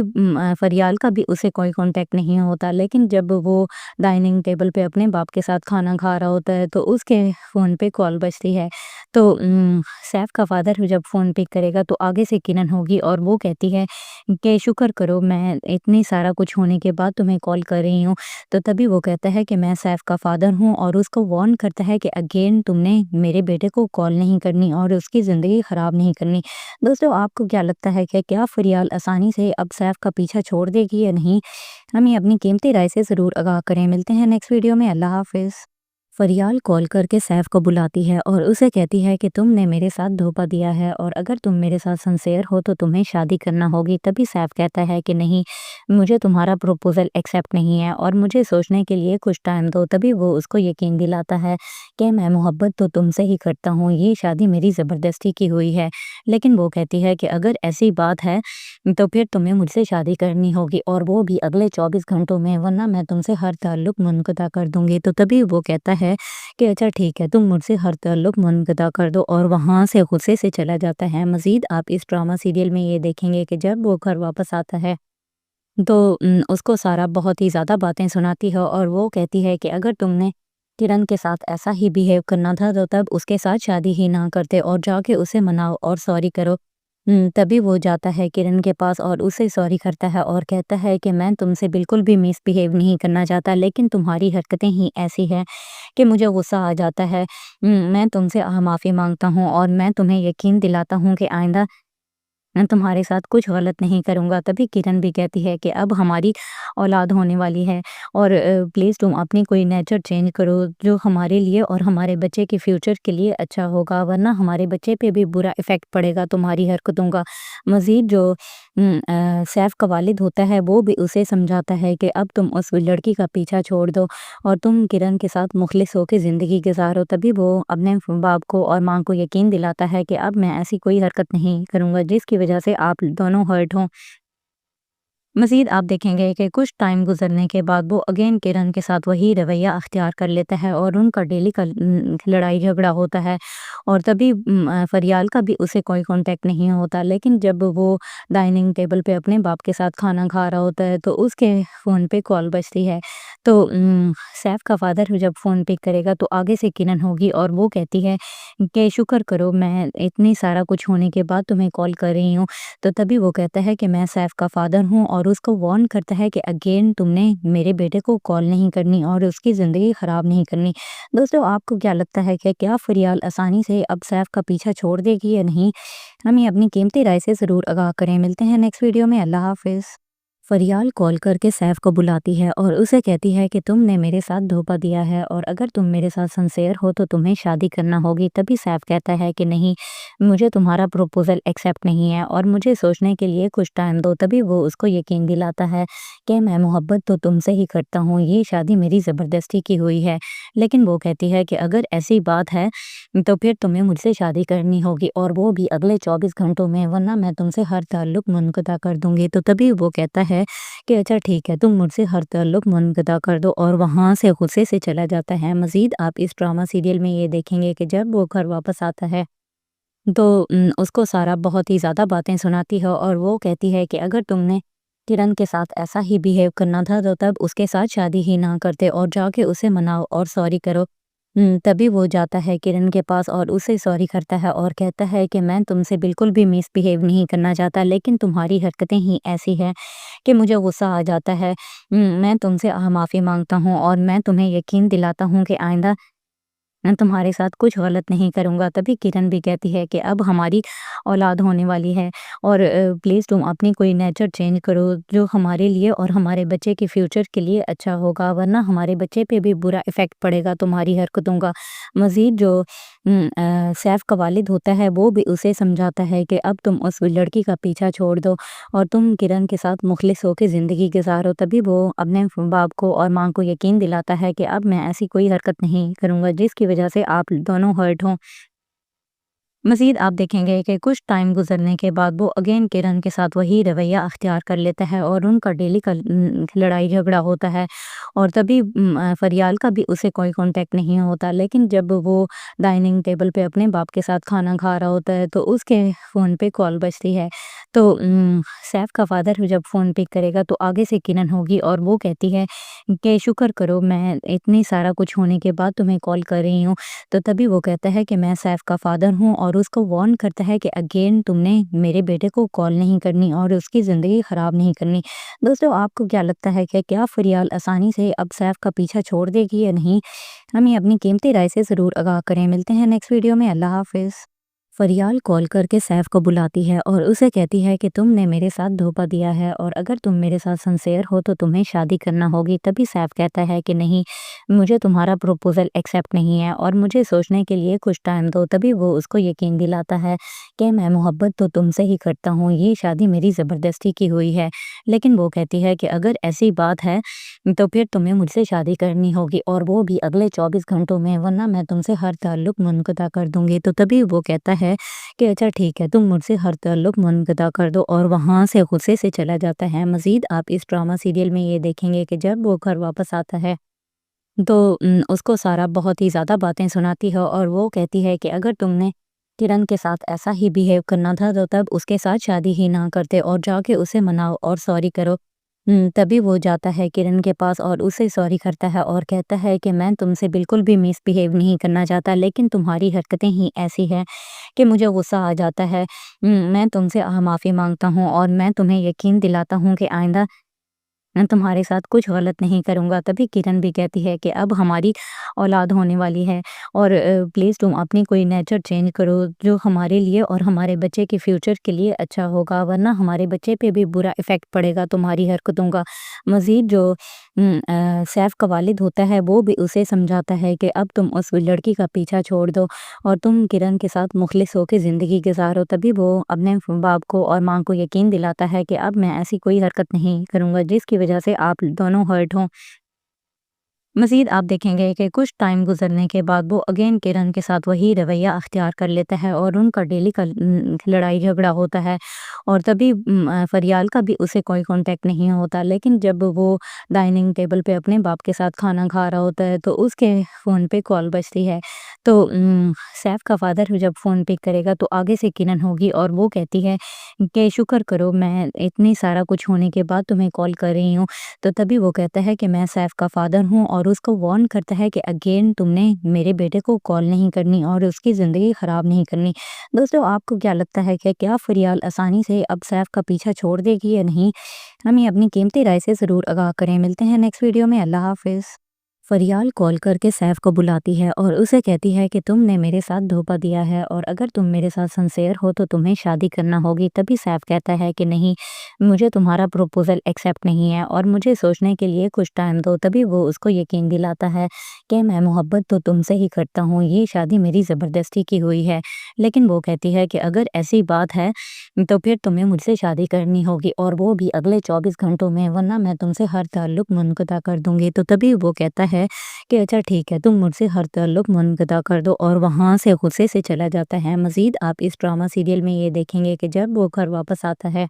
فریال کا بھی اسے کوئی کانٹیکٹ نہیں ہوتا۔ لیکن جب وہ ڈائننگ ٹیبل پہ اپنے باپ کے ساتھ کھانا کھا رہا ہوتا ہے تو اس کے فون پہ کال بجتی ہے، تو سیف کا فادر جب فون پک کرے گا تو آگے سے کرن ہوگی اور وہ کہتی ہے کہ شکر کرو میں اتنی سارا کچھ ہونے کے بعد تمہیں کال کر رہی ہوں۔ تو تبھی وہ کہتا ہے کہ میں سیف کا فادر ہوں اور اس کو وارن کرتا ہے کہ اگین تم نے میرے بیٹے کو کال نہیں کرنی اور اس کی زندگی خراب نہیں کرنی۔ دوستو، آپ کو کیا لگتا ہے کہ کیا فریال آسانی سے اب سیف کا پیچھا چھوڑ دے گی یا نہیں؟ ہمیں اپنی قیمتی رائے سے ضرور آگاہ کریں۔ ملتے ہیں نیکسٹ ویڈیو میں۔ اللہ حافظ۔ فریال کال کرके سیف کو بلاتی ہے اور اسے کہتی ہے کہ تم نے میرے ساتھ دھوکا دیا ہے اور اگر تم میرے ساتھ سنسیئر ہو تو تمہیں شادی کرنا ہوگی۔ تبھی سیف کہتا ہے کہ نہیں، مجھے تمہارا پروپوزل ایکسیپٹ نہیں ہے اور مجھے سوچنے کے لیے کچھ ٹائم دو۔ تبھی وہ اس کو یقین دلاتا ہے کہ میں محبت تو تم سے ہی کرتا ہوں، یہ شادی میری زبردستی کی ہوئی ہے۔ لیکن وہ کہتی ہے کہ اگر ایسی بات ہے تو پھر تمہیں مجھ سے شادی کرنی ہوگی اور وہ بھی اگلے 24 گھنٹوں میں، ورنہ میں تم سے ہر تعلق منقطع کر دوں گی۔ تو تبھی وہ کہتا ہے کہ اچھا ٹھیک ہے، تم مجھ سے ہر تعلق منقطع کر دو، اور وہاں سے غصے سے چلا جاتا ہے۔ مزید آپ اس ڈرامہ سیریل میں یہ دیکھیں گے کہ جب وہ گھر واپس آتا ہے تو اس کو سارا بہت ہی زیادہ باتیں سناتی ہے اور وہ کہتی ہے کہ اگر تم نے کرن کے ساتھ ایسا ہی بیہیو کرنا تھا تو تب اس کے ساتھ شادی ہی نہ کرتے اور جا کے اسے مناؤ اور سوری کرو۔ تبھی وہ جاتا ہے کرن کے پاس اور اسے سوری کرتا ہے اور کہتا ہے کہ میں تم سے بالکل بھی مس بیہیو نہیں کرنا چاہتا، لیکن تمہاری حرکتیں ہی ایسی ہیں کہ مجھے غصہ آ جاتا ہے۔ میں تم سے معافی مانگتا ہوں اور میں تمہیں یقین دلاتا ہوں کہ آئندہ میں تمہارے ساتھ کچھ غلط نہیں کروں گا۔ تبھی کرن بھی کہتی ہے کہ اب ہماری اولاد ہونے والی ہے اور پلیز تم اپنی کوئی نیچر چینج کرو جو ہمارے لیے اور ہمارے بچے کے فیوچر کے لیے اچھا ہوگا، ورنہ ہمارے بچے پہ بھی برا ایفیکٹ پڑے گا تمہاری حرکتوں کا۔ مزید جو سیف کا والد ہوتا ہے وہ بھی اسے سمجھاتا ہے کہ اب تم اس لڑکی کا پیچھا چھوڑ دو اور تم کرن کے ساتھ مخلص ہو کے زندگی گزارو۔ تبھی وہ اپنے باپ کو اور ماں کو یقین دلاتا ہے کہ اب میں ایسی کوئی حرکت نہیں کروں گا جس کی وجہ سے آپ دونوں ہرٹ ہوں۔ مزید آپ دیکھیں گے کہ کچھ ٹائم گزرنے کے بعد وہ اگین کرن کے ساتھ وہی رویہ اختیار کر لیتا ہے اور ان کا ڈیلی کا لڑائی جھگڑا ہوتا ہے، اور تبھی فریال کا بھی اسے کوئی کانٹیکٹ نہیں ہوتا۔ لیکن جب وہ ڈائننگ ٹیبل پہ اپنے باپ کے ساتھ کھانا کھا رہا ہوتا ہے تو اس کے فون پہ کال بجتی ہے، تو سیف کا فادر جب فون پک کرے گا تو آگے سے کرن ہوگی اور وہ کہتی ہے کہ شکر کرو میں اتنی سارا کچھ ہونے کے بعد تمہیں کال کر رہی ہوں۔ تو تبھی وہ کہتا ہے کہ میں سیف کا فادر ہوں اور اس کو وارن کرتا ہے کہ اگین تم نے میرے بیٹے کو کال نہیں کرنی اور اس کی زندگی خراب نہیں کرنی۔ دوستو، آپ کو کیا لگتا ہے کہ کیا فریال آسانی سے اب سیف کا پیچھا چھوڑ دے گی یا نہیں؟ ہمیں اپنی قیمتی رائے سے ضرور آگاہ کریں۔ ملتے ہیں نیکسٹ ویڈیو میں۔ اللہ حافظ۔ فریال کال کرके سیف کو بلاتی ہے اور اسے کہتی ہے کہ تم نے میرے ساتھ دھوکا دیا ہے اور اگر تم میرے ساتھ سنسیئر ہو تو تمہیں شادی کرنا ہوگی۔ تبھی سیف کہتا ہے کہ نہیں، مجھے تمہارا پروپوزل ایکسیپٹ نہیں ہے اور مجھے سوچنے کے لیے کچھ ٹائم دو۔ تبھی وہ اس کو یقین دلاتا ہے کہ میں محبت تو تم سے ہی کرتا ہوں، یہ شادی میری زبردستی کی ہوئی ہے۔ لیکن وہ کہتی ہے کہ اگر ایسی بات ہے تو پھر تمہیں مجھ سے شادی کرنی ہوگی اور وہ بھی اگلے 24 گھنٹوں میں، ورنہ میں تم سے ہر تعلق منقطع کر دوں گی۔ تو تبھی وہ کہتا ہے کہ اچھا ٹھیک ہے، تم مجھ سے ہر تعلق منقطع کر دو، اور وہاں سے غصے سے چلا جاتا ہے۔ مزید آپ اس ڈرامہ سیریل میں یہ دیکھیں گے کہ جب وہ گھر واپس آتا ہے تو اس کو سارا بہت ہی زیادہ باتیں سناتی ہے اور وہ کہتی ہے کہ اگر تم نے کرن کے ساتھ ایسا ہی بیہیو کرنا تھا تو تب اس کے ساتھ شادی ہی نہ کرتے اور جا کے اسے مناؤ اور سوری کرو۔ تبھی وہ جاتا ہے کرن کے پاس اور اسے سوری کرتا ہے اور کہتا ہے کہ میں تم سے بالکل بھی مس بیہیو نہیں کرنا چاہتا، لیکن تمہاری حرکتیں ہی ایسی ہیں کہ مجھے غصہ آ جاتا ہے۔ میں تم سے معافی مانگتا ہوں اور میں تمہیں یقین دلاتا ہوں کہ آئندہ میں تمہارے ساتھ کچھ غلط نہیں کروں گا۔ تبھی کرن بھی کہتی ہے کہ اب ہماری اولاد ہونے والی ہے اور پلیز تم اپنی کوئی نیچر چینج کرو جو ہمارے لیے اور ہمارے بچے کے فیوچر کے لیے اچھا ہوگا، ورنہ ہمارے بچے پہ بھی برا ایفیکٹ پڑے گا تمہاری حرکتوں کا۔ مزید جو سیف کا والد ہوتا ہے وہ بھی اسے سمجھاتا ہے کہ اب تم اس لڑکی کا پیچھا چھوڑ دو اور تم کرن کے ساتھ مخلص ہو کے زندگی گزارو۔ تبھی وہ اپنے باپ کو اور ماں کو یقین دلاتا ہے کہ اب میں ایسی کوئی حرکت نہیں کروں گا جس کی وجہ سے آپ دونوں ہرٹ ہوں۔ مزید آپ دیکھیں گے کہ کچھ ٹائم گزرنے کے بعد وہ اگین کرن کے ساتھ وہی رویہ اختیار کر لیتا ہے اور ان کا ڈیلی کا لڑائی جھگڑا ہوتا ہے، اور تبھی فریال کا بھی اسے کوئی کانٹیکٹ نہیں ہوتا۔ لیکن جب وہ ڈائننگ ٹیبل پہ اپنے باپ کے ساتھ کھانا کھا رہا ہوتا ہے تو اس کے فون پہ کال بجتی ہے، تو سیف کا فادر جب فون پک کرے گا تو آگے سے کرن ہوگی اور وہ کہتی ہے کہ شکر کرو میں اتنی سارا کچھ ہونے کے بعد تمہیں کال کر رہی ہوں۔ تو تبھی وہ کہتا ہے کہ میں سیف کا فادر ہوں اور اس کو وارن کرتا ہے کہ اگین تم نے میرے بیٹے کو کال نہیں کرنی اور اس کی زندگی خراب نہیں کرنی۔ دوستو، آپ کو کیا لگتا ہے کہ کیا فریال آسانی سے اب سیف کا پیچھا چھوڑ دے گی یا نہیں؟ ہمیں اپنی قیمتی رائے سے ضرور آگاہ کریں۔ ملتے ہیں نیکسٹ ویڈیو میں۔ اللہ حافظ۔ फरियाल कॉल करके सैफ को बुलाती है और उसे कहती है कि तुमने मेरे साथ धोखा दिया है और अगर तुम मेरे साथ सिंसियर हो तो तुम्हें शादी करना होगी। तभी सैफ कहता है कि नहीं, मुझे तुम्हारा प्रपोजल एक्सेप्ट नहीं है और मुझे सोचने के लिए कुछ टाइम दो। तभी वो उसको यकीन दिलाता है कि मैं मोहब्बत तो तुमसे ही करता हूँ, ये शादी मेरी ज़बरदस्ती की हुई है। लेकिन वो कहती है कि अगर ऐसी बात है तो फिर तुम्हें मुझसे शादी करनी होगी और वो भी अगले 24 घंटों में, वरना मैं तुमसे हर ताल्लुक मुनक़ता कर दूंगी। तो तभी वो कहता है कि अच्छा ठीक है, तुम मुझसे हर ताल्लुक मुनक़ता कर दो और वहाँ से गुस्से से चला जाता है। मज़ीद आप इस ड्रामा सीरियल में ये देखेंगे कि जब वो घर वापस आता है तो उसको सारा बहुत ही ज़्यादा बातें सुनाती है और वो कहती है कि अगर तुमने किरण के साथ ऐसा ही बिहेव करना था तो तब उसके साथ शादी ही ना करते और जाके उसे मनाओ और सॉरी करो। तभी वो जाता है किरण के पास और उसे सॉरी करता है और कहता है कि मैं तुमसे बिल्कुल भी मिसबिहेव नहीं करना चाहता, लेकिन तुम्हारी हरकतें ही ऐसी हैं कि मुझे गुस्सा आ जाता है। मैं तुमसे माफ़ी माँगता हूँ और मैं तुम्हें यकीन दिलाता हूँ कि आइंदा मैं तुम्हारे साथ कुछ गलत नहीं करूँगा। तभी किरण भी कहती है कि अब हमारी औलाद होने वाली है और प्लीज़ तुम अपनी कोई नेचर चेंज करो जो हमारे लिए और हमारे बच्चे के फ्यूचर के लिए अच्छा होगा, वरना हमारे बच्चे पे भी बुरा इफ़ेक्ट पड़ेगा तुम्हारी हरकतों का। मज़ीद जो सैफ का वालिद होता है वो भी उसे समझाता है कि अब तुम उस लड़की का पीछा छोड़ दो और तुम किरण के साथ मुखलिस होकर ज़िंदगी गुजारो। तभी वो अपने बाप को और माँ को यकीन दिलाता है कि अब मैं ऐसी कोई हरकत नहीं करूँगा जिसकी वजह से आप दोनों हर्ट हों। मज़ीद आप देखेंगे कि कुछ टाइम गुज़रने के बाद वो अगेन किरण के साथ वही रवैया अख्तियार कर लेता है और उनका डेली का लड़ाई झगड़ा होता है और तभी फरियाल का भी उसे कोई कांटेक्ट नहीं होता। लेकिन जब वो डाइनिंग टेबल पे अपने बाप के साथ खाना खा रहा होता है तो उसके फ़ोन पे कॉल बजती है। तो सैफ का फ़ादर जब फ़ोन पिक करेगा तो आगे से किरण होगी और वो कहती है कि शुक्र करो, मैं इतनी सारा कुछ होने के बाद तुम्हें कॉल कर रही हूँ। तो तभी वो कहता है कि मैं सैफ का फ़ादर हूँ और उसको वार्न करता है कि अगेन तुमने मेरे बेटे को कॉल नहीं करनी और उसकी ज़िंदगी ख़राब नहीं करनी। दोस्तों आपको क्या लगता है कि क्या फरियाल आसानी से अब सैफ का पीछा छोड़ देगी या नहीं? हमें अपनी कीमती राय से ज़रूर आगाह करें। मिलते हैं नेक्स्ट वीडियो में। अल्लाह हाफ़िज़। फरियाल कॉल करके सैफ को बुलाती है और उसे कहती है कि तुमने मेरे साथ धोखा दिया है और अगर तुम मेरे साथ सिंसियर हो तो तुम्हें शादी करना होगी। तभी सैफ कहता है कि नहीं, मुझे तुम्हारा प्रपोजल एक्सेप्ट नहीं है और मुझे सोचने के लिए कुछ टाइम दो। तभी वो उसको यकीन दिलाता है कि मैं मोहब्बत तो तुमसे ही करता हूँ, ये शादी मेरी ज़बरदस्ती की हुई है। लेकिन वो कहती है कि अगर ऐसी बात है तो फिर तुम्हें मुझसे शादी करनी होगी और वो भी अगले 24 घंटों में, वरना मैं तुमसे हर ताल्लुक मुनक़ता कर दूंगी। तो तभी वो कहता है कि अच्छा ठीक है, तुम मुझसे हर ताल्लुक मुनक़ता कर दो और वहाँ से गुस्से से चला जाता है। मज़ीद आप इस ड्रामा सीरियल में ये देखेंगे कि जब वो घर वापस आता है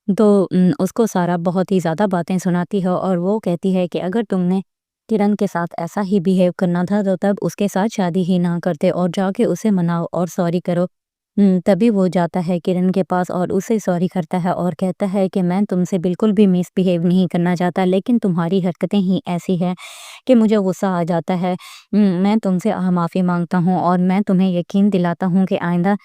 तो उसको सारा बहुत ही ज़्यादा बातें सुनाती है और वो कहती है कि अगर तुमने किरण के साथ ऐसा ही बिहेव करना था तो तब उसके साथ शादी ही ना करते और जाके उसे मनाओ और सॉरी करो। तभी वो जाता है किरण के पास और उसे सॉरी करता है और कहता है कि मैं तुमसे बिल्कुल भी मिसबिहेव नहीं करना चाहता, लेकिन तुम्हारी हरकतें ही ऐसी हैं कि मुझे गुस्सा आ जाता है। मैं तुमसे माफ़ी माँगता हूँ और मैं तुम्हें यकीन दिलाता हूँ कि आइंदा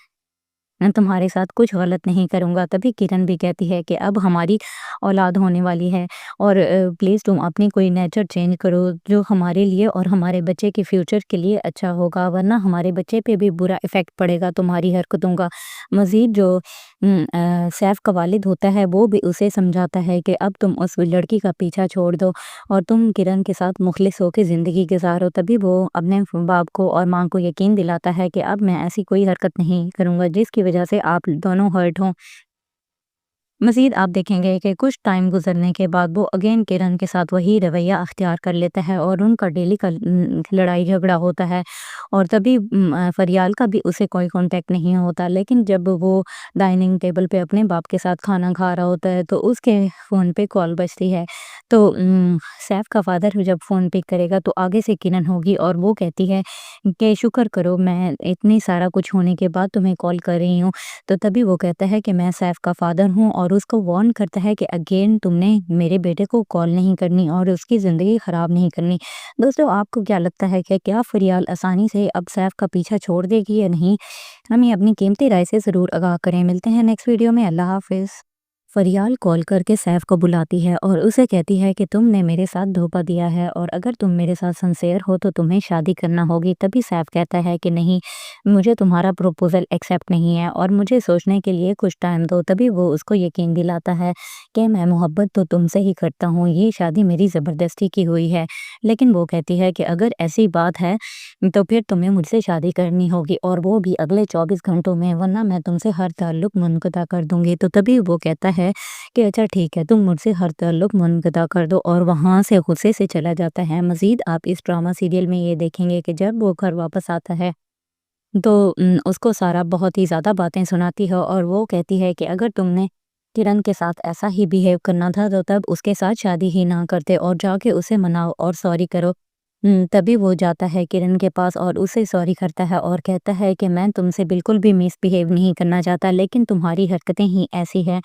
मैं तुम्हारे साथ कुछ गलत नहीं करूँगा। तभी किरण भी कहती है कि अब हमारी औलाद होने वाली है और प्लीज़ तुम अपनी कोई नेचर चेंज करो जो हमारे लिए और हमारे बच्चे के फ्यूचर के लिए अच्छा होगा, वरना हमारे बच्चे पे भी बुरा इफ़ेक्ट पड़ेगा तुम्हारी हरकतों का। मज़ीद जो सैफ का वालिद होता है वो भी उसे समझाता है कि अब तुम उस लड़की का पीछा छोड़ दो और तुम किरण के साथ मुखलिस होकर ज़िंदगी गुजारो। तभी वो अपने बाप को और माँ को यकीन दिलाता है कि अब मैं ऐसी कोई हरकत नहीं करूँगा जिसकी वजह से आप दोनों हर्ट हों। मज़ीद आप देखेंगे कि कुछ टाइम गुज़रने के बाद वो अगेन किरण के साथ वही रवैया अख्तियार कर लेता है और उनका डेली का लड़ाई झगड़ा होता है और तभी फरियाल का भी उसे कोई कांटेक्ट नहीं होता। लेकिन जब वो डाइनिंग टेबल पे अपने बाप के साथ खाना खा रहा होता है तो उसके फ़ोन पे कॉल बजती है। तो सैफ का फ़ादर जब फ़ोन पिक करेगा तो आगे से किरण होगी और वो कहती है कि शुक्र करो, मैं इतनी सारा कुछ होने के बाद तुम्हें कॉल कर रही हूँ। तो तभी वो कहता है कि मैं सैफ का फ़ादर हूँ और उसको वार्न करता है कि अगेन तुमने मेरे बेटे को कॉल नहीं करनी और उसकी ज़िंदगी ख़राब नहीं करनी। दोस्तों आपको क्या लगता है कि क्या फरियाल आसानी से अब सैफ का पीछा छोड़ देगी या नहीं? हमें अपनी कीमती राय से ज़रूर आगाह करें। मिलते हैं नेक्स्ट वीडियो में। अल्लाह हाफ़िज़। فریال کال کر کے سیف کو بلاتی ہے اور اسے کہتی ہے کہ تم نے میرے ساتھ دھوکا دیا ہے اور اگر تم میرے ساتھ سنسیئر ہو تو تمہیں شادی کرنا ہوگی۔ تبھی سیف کہتا ہے کہ نہیں، مجھے تمہارا پروپوزل ایکسیپٹ نہیں ہے اور مجھے سوچنے کے لیے کچھ ٹائم دو۔ تبھی وہ اس کو یقین دلاتا ہے کہ میں محبت تو تم سے ہی کرتا ہوں، یہ شادی میری زبردستی کی ہوئی ہے۔ لیکن وہ کہتی ہے کہ اگر ایسی بات ہے تو پھر تمہیں مجھ سے شادی کرنی ہوگی اور وہ بھی اگلے 24 گھنٹوں میں، ورنہ میں تم سے ہر تعلق منقطع کر دوں گی۔ تو تبھی وہ کہتا ہے کہ اچھا ٹھیک ہے، تم مجھ سے ہر تعلق منقطع کر دو، اور وہاں سے غصے سے چلا جاتا ہے۔ مزید آپ اس ڈرامہ سیریل میں یہ دیکھیں گے کہ جب وہ گھر واپس آتا ہے تو اس کو سارا بہت ہی زیادہ باتیں سناتی ہے اور وہ کہتی ہے کہ اگر تم نے کرن کے ساتھ ایسا ہی بیہیو کرنا تھا تو تب اس کے ساتھ شادی ہی نہ کرتے اور جا کے اسے مناؤ اور سوری کرو۔ تبھی وہ جاتا ہے کرن کے پاس اور اسے سوری کرتا ہے اور کہتا ہے کہ میں تم سے بالکل بھی مس بیہیو نہیں کرنا چاہتا، لیکن تمہاری حرکتیں ہی ایسی ہیں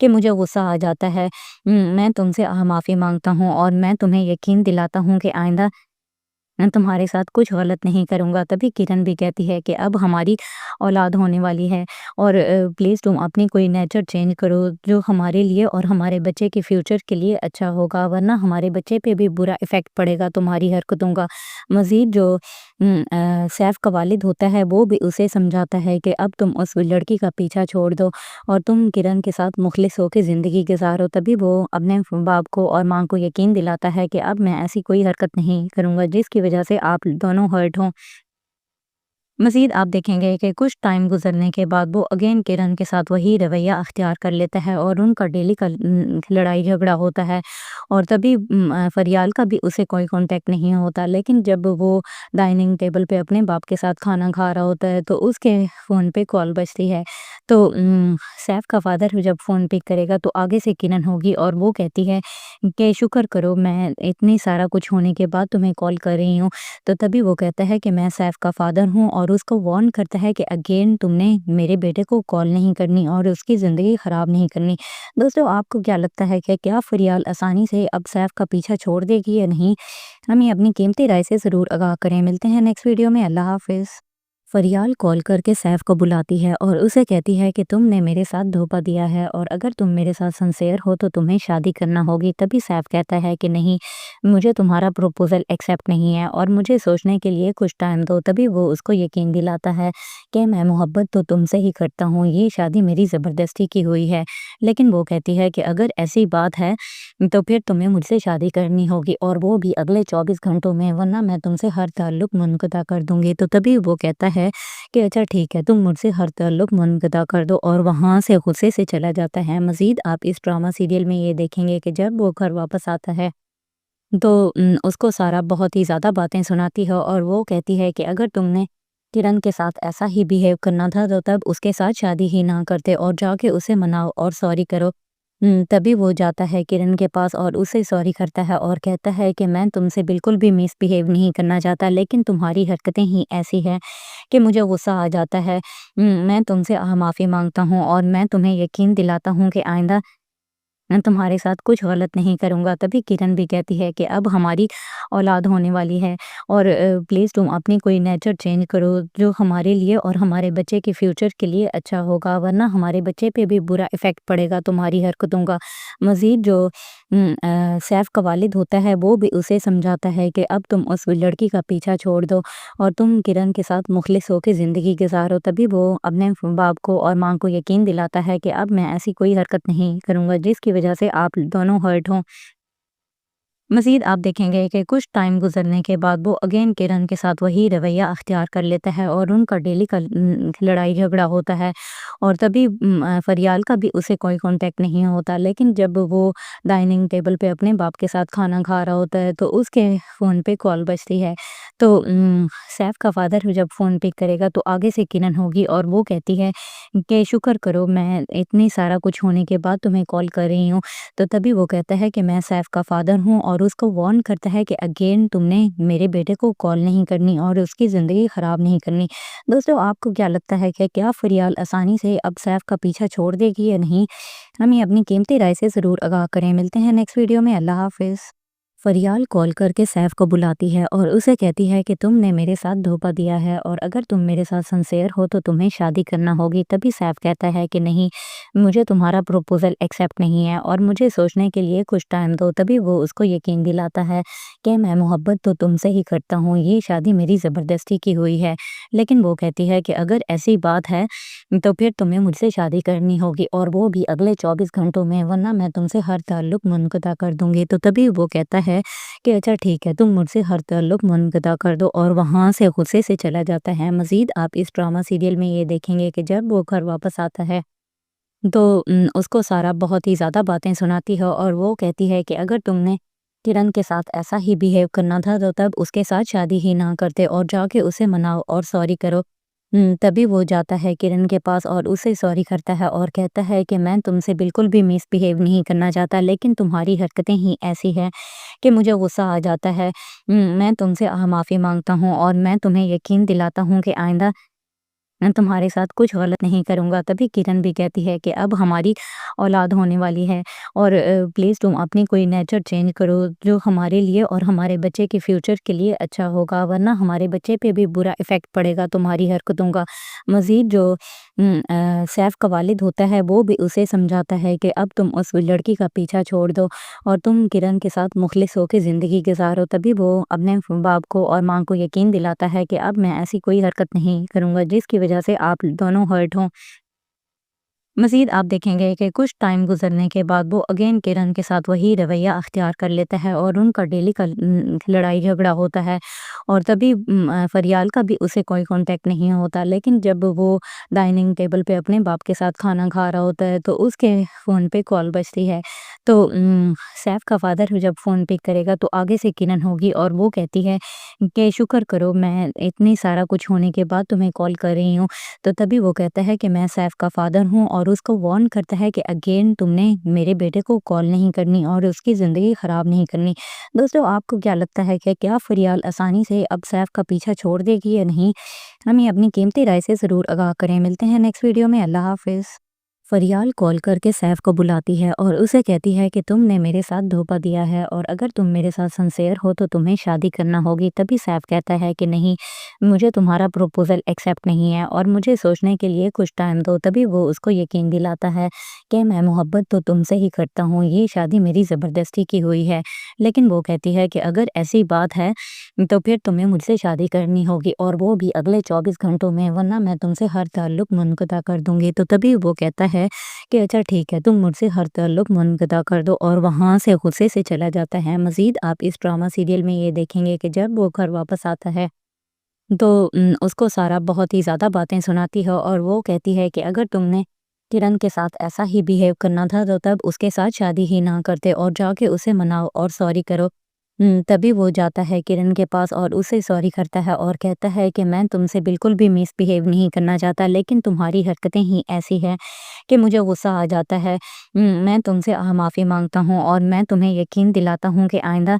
کہ مجھے غصہ آ جاتا ہے۔ میں تم سے معافی مانگتا ہوں اور میں تمہیں یقین دلاتا ہوں کہ آئندہ میں تمہارے ساتھ کچھ غلط نہیں کروں گا۔ تبھی کرن بھی کہتی ہے کہ اب ہماری اولاد ہونے والی ہے اور پلیز تم اپنی کوئی نیچر چینج کرو جو ہمارے لیے اور ہمارے بچے کے فیوچر کے لیے اچھا ہوگا، ورنہ ہمارے بچے پہ بھی برا ایفیکٹ پڑے گا تمہاری حرکتوں کا۔ مزید جو سیف کا والد ہوتا ہے وہ بھی اسے سمجھاتا ہے کہ اب تم اس لڑکی کا پیچھا چھوڑ دو اور تم کرن کے ساتھ مخلص ہو کے زندگی گزارو۔ تبھی وہ اپنے باپ کو اور ماں کو یقین دلاتا ہے کہ اب میں ایسی کوئی حرکت نہیں کروں گا جس کی وجہ سے آپ دونوں ہرٹ ہوں۔ مزید آپ دیکھیں گے کہ کچھ ٹائم گزرنے کے بعد وہ اگین کرن کے ساتھ وہی رویہ اختیار کر لیتا ہے اور ان کا ڈیلی کا لڑائی جھگڑا ہوتا ہے، اور تبھی فریال کا بھی اسے کوئی کانٹیکٹ نہیں ہوتا۔ لیکن جب وہ ڈائننگ ٹیبل پہ اپنے باپ کے ساتھ کھانا کھا رہا ہوتا ہے تو اس کے فون پہ کال بجتی ہے، تو سیف کا فادر جب فون پک کرے گا تو آگے سے کرن ہوگی اور وہ کہتی ہے کہ شکر کرو، میں اتنی سارا کچھ ہونے کے بعد تمہیں کال کر رہی ہوں۔ تو تبھی وہ کہتا ہے کہ میں سیف کا فادر ہوں اور اس کو وارن کرتا ہے کہ اگین تم نے میرے بیٹے کو کال نہیں کرنی اور اس کی زندگی خراب نہیں کرنی۔ دوستو، آپ کو کیا لگتا ہے کہ کیا فریال آسانی سے اب سیف کا پیچھا چھوڑ دے گی یا نہیں؟ ہمیں اپنی قیمتی رائے سے ضرور آگاہ کریں۔ ملتے ہیں نیکسٹ ویڈیو میں۔ اللہ حافظ۔ فریال کال کر کے سیف کو بلاتی ہے اور اسے کہتی ہے کہ تم نے میرے ساتھ دھوکا دیا ہے اور اگر تم میرے ساتھ سنسیئر ہو تو تمہیں شادی کرنا ہوگی۔ تبھی سیف کہتا ہے کہ نہیں، مجھے تمہارا پروپوزل ایکسیپٹ نہیں ہے اور مجھے سوچنے کے لیے کچھ ٹائم دو۔ تبھی وہ اس کو یقین دلاتا ہے کہ میں محبت تو تم سے ہی کرتا ہوں، یہ شادی میری زبردستی کی ہوئی ہے۔ لیکن وہ کہتی ہے کہ اگر ایسی بات ہے تو پھر تمہیں مجھ سے شادی کرنی ہوگی اور وہ بھی اگلے 24 گھنٹوں میں، ورنہ میں تم سے ہر تعلق منقطع کر دوں گی۔ تو تبھی وہ کہتا ہے کہ اچھا ٹھیک ہے، تم مجھ سے ہر تعلق منقطع کر دو، اور وہاں سے غصے سے چلا جاتا ہے۔ مزید آپ اس ڈرامہ سیریل میں یہ دیکھیں گے کہ جب وہ گھر واپس آتا ہے تو اس کو سارا بہت ہی زیادہ باتیں سناتی ہے اور وہ کہتی ہے کہ اگر تم نے کرن کے ساتھ ایسا ہی بیہیو کرنا تھا تو تب اس کے ساتھ شادی ہی نہ کرتے اور جا کے اسے مناؤ اور سوری کرو۔ تبھی وہ جاتا ہے کرن کے پاس اور اسے سوری کرتا ہے اور کہتا ہے کہ میں تم سے بالکل بھی مس بیہیو نہیں کرنا چاہتا، لیکن تمہاری حرکتیں ہی ایسی ہیں کہ مجھے غصہ آ جاتا ہے۔ میں تم سے معافی مانگتا ہوں اور میں تمہیں یقین دلاتا ہوں کہ آئندہ میں تمہارے ساتھ کچھ غلط نہیں کروں گا۔ تبھی کرن بھی کہتی ہے کہ اب ہماری اولاد ہونے والی ہے اور پلیز تم اپنی کوئی نیچر چینج کرو جو ہمارے لیے اور ہمارے بچے کے فیوچر کے لیے اچھا ہوگا، ورنہ ہمارے بچے پہ بھی برا ایفیکٹ پڑے گا تمہاری حرکتوں کا۔ مزید جو سیف کا والد ہوتا ہے وہ بھی اسے سمجھاتا ہے کہ اب تم اس لڑکی کا پیچھا چھوڑ دو اور تم کرن کے ساتھ مخلص ہو کے زندگی گزارو۔ تبھی وہ اپنے باپ کو اور ماں کو یقین دلاتا ہے کہ اب میں ایسی کوئی حرکت نہیں کروں گا جس کی وجہ سے آپ دونوں ہرٹ ہوں۔ مزید آپ دیکھیں گے کہ کچھ ٹائم گزرنے کے بعد وہ اگین کرن کے ساتھ وہی رویہ اختیار کر لیتا ہے اور ان کا ڈیلی کا لڑائی جھگڑا ہوتا ہے، اور تبھی فریال کا بھی اسے کوئی کانٹیکٹ نہیں ہوتا۔ لیکن جب وہ ڈائننگ ٹیبل پہ اپنے باپ کے ساتھ کھانا کھا رہا ہوتا ہے تو اس کے فون پہ کال بجتی ہے، تو سیف کا فادر جب فون پک کرے گا تو آگے سے کرن ہوگی اور وہ کہتی ہے کہ شکر کرو، میں اتنی سارا کچھ ہونے کے بعد تمہیں کال کر رہی ہوں۔ تو تبھی وہ کہتا ہے کہ میں سیف کا فادر ہوں اور اس کو وارن کرتا ہے کہ اگین تم نے میرے بیٹے کو کال نہیں کرنی اور اس کی زندگی خراب نہیں کرنی۔ دوستو، آپ کو کیا لگتا ہے کہ کیا فریال آسانی سے اب سیف کا پیچھا چھوڑ دے گی یا نہیں؟ ہمیں اپنی قیمتی رائے سے ضرور آگاہ کریں۔ ملتے ہیں نیکسٹ ویڈیو میں۔ اللہ حافظ۔ فریال کال کرके सैफ को बुलाती है और उसे कहती है कि तुमने मेरे साथ धोखा दिया है और अगर तुम मेरे साथ सिंसियर हो तो तुम्हें शादी करना होगी। तभी सैफ कहता है कि नहीं, मुझे तुम्हारा प्रपोजल एक्सेप्ट नहीं है और मुझे सोचने के लिए कुछ टाइम दो। तभी वो उसको यकीन दिलाता है कि मैं मोहब्बत तो तुमसे ही करता हूँ, ये शादी मेरी ज़बरदस्ती की हुई है। लेकिन वो कहती है कि अगर ऐसी बात है तो फिर तुम्हें मुझसे शादी करनी होगी और वो भी अगले 24 घंटों में, वरना मैं तुमसे हर ताल्लुक मुनक़ता कर दूंगी। तो तभी वो कहता है कि अच्छा ठीक है, तुम मुझसे हर ताल्लुक मुनक़ता कर दो और वहाँ से गुस्से से चला जाता है। मज़ीद आप इस ड्रामा सीरियल में ये देखेंगे कि जब वो घर वापस आता है तो उसको सारा बहुत ही ज़्यादा बातें सुनाती है और वो कहती है कि अगर तुमने किरण के साथ ऐसा ही बिहेव करना था तो तब उसके साथ शादी ही ना करते और जाके उसे मनाओ और सॉरी करो। तभी वो जाता है किरण के पास और उसे सॉरी करता है और कहता है कि मैं तुमसे बिल्कुल भी मिसबिहेव नहीं करना चाहता, लेकिन तुम्हारी हरकतें ही ऐसी हैं कि मुझे गुस्सा आ जाता है। मैं तुमसे माफ़ी मांगता हूँ और मैं तुम्हें यकीन दिलाता हूँ कि आइंदा मैं तुम्हारे साथ कुछ गलत नहीं करूँगा। तभी किरण भी कहती है कि अब हमारी औलाद होने वाली है और प्लीज़ तुम अपनी कोई नेचर चेंज करो जो हमारे लिए और हमारे बच्चे के फ्यूचर के लिए अच्छा होगा, वरना हमारे बच्चे पे भी बुरा इफ़ेक्ट पड़ेगा तुम्हारी हरकतों का। मज़ीद जो सैफ का वालिद होता है वो भी उसे समझाता है कि अब तुम उस लड़की का पीछा छोड़ दो और तुम किरण के साथ मुखलिस होकर ज़िंदगी गुजारो। तभी वो अपने बाप को और माँ को यकीन दिलाता है कि अब मैं ऐसी कोई हरकत नहीं करूँगा जिसकी वजह से आप दोनों हर्ट हों। मज़ीद आप देखेंगे कि कुछ टाइम गुज़रने के बाद वो अगेन किरण के साथ वही रवैया अख्तियार कर लेता है और उनका डेली का लड़ाई झगड़ा होता है और तभी फरियाल का भी उसे कोई कांटेक्ट नहीं होता। लेकिन जब वो डाइनिंग टेबल पे अपने बाप के साथ खाना खा रहा होता है तो उसके फ़ोन पे कॉल बजती है। तो सैफ का फादर जब फ़ोन पिक करेगा तो आगे से किरण होगी और वो कहती है कि शुक्र करो मैं इतनी सारा कुछ होने के बाद तुम्हें कॉल कर रही हूँ। तो तभी वो कहता है कि मैं सैफ का फादर हूँ और उसको वार्न करता है कि अगेन तुमने मेरे बेटे को कॉल नहीं करनी और उसकी ज़िंदगी ख़राब नहीं करनी। दोस्तों आपको क्या लगता है कि क्या फरियाल आसानी से अब सैफ का पीछा छोड़ देगी या नहीं? हमें अपनी कीमती राय से ज़रूर आगाह करें। मिलते हैं नेक्स्ट वीडियो में। अल्लाह हाफ़िज़। फरियाल कॉल करके सैफ को बुलाती है और उसे कहती है कि तुमने मेरे साथ धोखा दिया है और अगर तुम मेरे साथ सिंसियर हो तो तुम्हें शादी करना होगी। तभी सैफ कहता है कि नहीं, मुझे तुम्हारा प्रपोजल एक्सेप्ट नहीं है और मुझे सोचने के लिए कुछ टाइम दो। तभी वो उसको यकीन दिलाता है कि मैं मोहब्बत तो तुमसे ही करता हूँ, ये शादी मेरी ज़बरदस्ती की हुई है। लेकिन वो कहती है कि अगर ऐसी बात है तो फिर तुम्हें मुझसे शादी करनी होगी और वो भी अगले 24 घंटों में, वरना मैं तुमसे हर ताल्लुक मुनक़ता कर दूंगी। तो तभी वो कहता है कि अच्छा ठीक है, तुम मुझसे हर ताल्लुक मुनक़ता कर दो और वहाँ से गुस्से से चला जाता है। मज़ीद आप इस ड्रामा सीरियल में ये देखेंगे कि जब वो घर वापस आता है तो उसको सारा बहुत ही ज़्यादा बातें सुनाती है और वो कहती है कि अगर तुमने किरण के साथ ऐसा ही बिहेव करना था तो तब उसके साथ शादी ही ना करते और जाके उसे मनाओ और सॉरी करो। तभी वो जाता है किरण के पास और उसे सॉरी करता है और कहता है कि मैं तुमसे बिल्कुल भी मिसबिहेव नहीं करना चाहता, लेकिन तुम्हारी हरकतें ही ऐसी हैं कि मुझे गुस्सा आ जाता है। मैं तुमसे माफ़ी मांगता हूँ और मैं तुम्हें यकीन दिलाता हूँ कि आइंदा